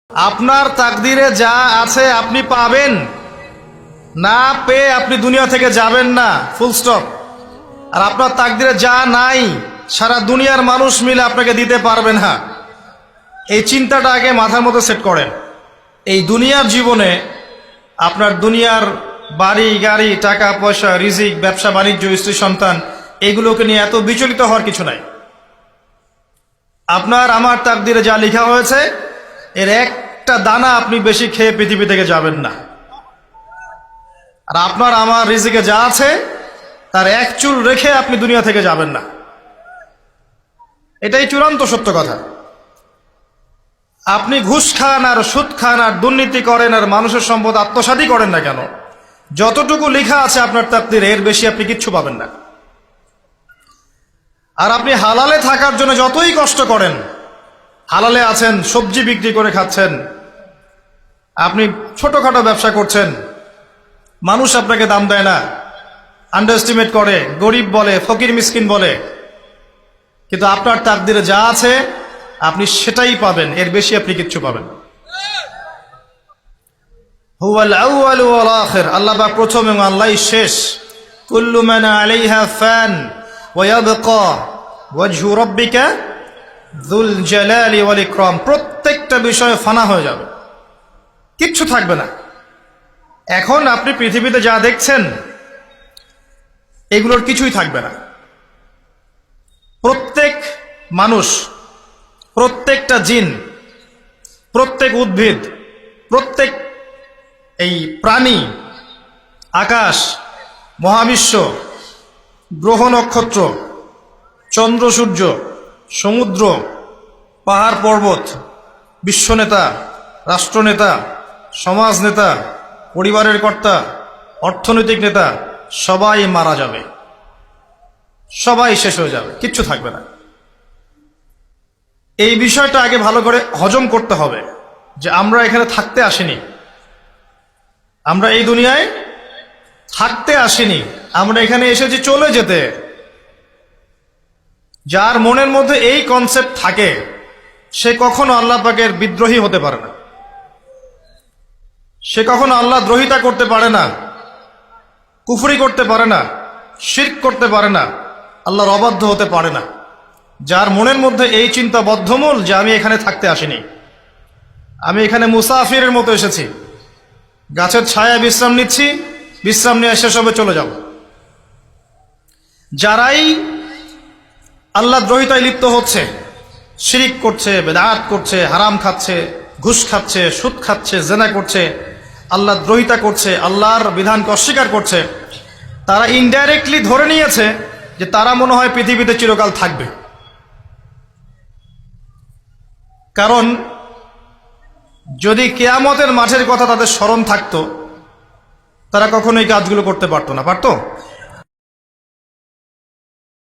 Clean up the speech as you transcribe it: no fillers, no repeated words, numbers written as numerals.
আপনার তাকদিরে যা আছে আপনি পাবেন, না পেয়ে আপনি দুনিয়া থেকে যাবেন না, ফুল স্টপ। আর আপনার তাকদিরে যা নাই সারা দুনিয়ার মানুষ মিলে আপনাকে দিতে পারবে না। এই চিন্তাটা আগে মাথার মধ্যে সেট করেন। এই দুনিয়ার জীবনে আপনার দুনিয়ার বাড়ি গাড়ি, টাকা পয়সা, রিজিক, ব্যবসা বাণিজ্য, স্ত্রী সন্তান, এগুলোকে নিয়ে এত বিচলিত হওয়ার কিছু নাই। আপনার আমার তাকদিরে যা লেখা হয়েছে এর একটা দানা আপনি বেশি খেয়ে পৃথিবী থেকে যাবেন না। আর আপনার আমার রিজিকে যা আছে তার এক চুল রেখে আপনি দুনিয়া থেকে যাবেন না। এটাই চূড়ান্ত সত্য কথা। আপনি ঘুষ খান আর সুদ খান আর দুর্নীতি করেন আর মানুষের সম্পদ আত্মসাৎই করেন না কেন, যতটুকু লেখা আছে আপনার তাকদিরে এর বেশি আপনি কিচ্ছু পাবেন না। আর আপনি হালালে থাকার জন্য যতই কষ্ট করেন, হালালে আছেন, সবজি বিক্রি করে খাচ্ছেন, আপনি ছোটখাটো ব্যবসা করছেন, মানুষ আপনাকে দাম দেয় না, আন্ডারএস্টিমেট করে, গরিব বলে, ফকির মিসকিন বলে, কিন্তু আপনার তাকদিরে যা আছে আপনি সেটাই পাবেন, এর বেশি আপনি কিচ্ছু পাবেন। হুয়াল আউয়ালু ওয়াল আখির, আল্লাহ পাক প্রথম এবং আল্লাহই শেষ। কুল্লু মান আলাইহা ফান ওয়া ইয়াবকা ওয়াজহু রাব্বিকা যুল জালালি ওয়াল ইকরাম। প্রত্যেকটা বিষয় ফানা হয়ে যাবে, কিচ্ছু থাকবে না। এখন আপনি পৃথিবীতে যা দেখছেন এগুলোর কিছুই থাকবে না। প্রত্যেক মানুষ, প্রত্যেকটা জিন, প্রত্যেক উদ্ভিদ, প্রত্যেক এই প্রাণী, আকাশ, মহাবিশ্ব, গ্রহ নক্ষত্র, চন্দ্র সূর্য, সমুদ্র, পাহাড় পর্বত, বিশ্বনেতা, রাষ্ট্রনেতা, সমাজ নেতা, পরিবারের কর্তা, অর্থনৈতিক নেতা, সবাই মারা যাবে, সবাই শেষ হয়ে যাবে, কিচ্ছু থাকবে না। এই বিষয়টা আগে ভালো করে হজম করতে হবে যে আমরা এখানে থাকতে আসিনি, আমরা এই দুনিয়ায় থাকতে আসিনি, আমরা এখানে এসেছি চলে যেতে। যার মনের মধ্যে এই কনসেপ্ট থাকে সে কখনো আল্লাহ পাকের বিদ্রোহী হতে পারে না, সে কখনো আল্লাহ দ্রোহিতা করতে পারে না, কুফরি করতে পারে না, শিরক করতে পারে না, আল্লাহর অবাধ্য হতে পারে না। যার মনের মধ্যে এই চিন্তা বদ্ধমূল যে আমি এখানে থাকতে আসিনি, আমি এখানে মুসাফিরের মতো এসেছি, গাছের ছায়ায় বিশ্রাম নিচ্ছি, বিশ্রাম নিয়ে শেষ হবে চলে যাব। যারাই আল্লাহ দ্রোহিতায় লিপ্ত হচ্ছে, শিরিক করছে, বেদাত করছে, হারাম খাচ্ছে, ঘুষ খাচ্ছে, সুদ খাচ্ছে, জেনা করছে, আল্লাহ দ্রোহিতা করছে, আল্লাহর বিধানকে অস্বীকার করছে, তারা ইনডাইরেক্টলি ধরে নিয়েছে যে তারা মনে হয় পৃথিবীতে চিরকাল থাকবে। কারণ যদি কিয়ামতের মাঠের কথা তাদের স্মরণ থাকতো তারা কখনো এই কাজগুলো করতে পারতো না। পারতো?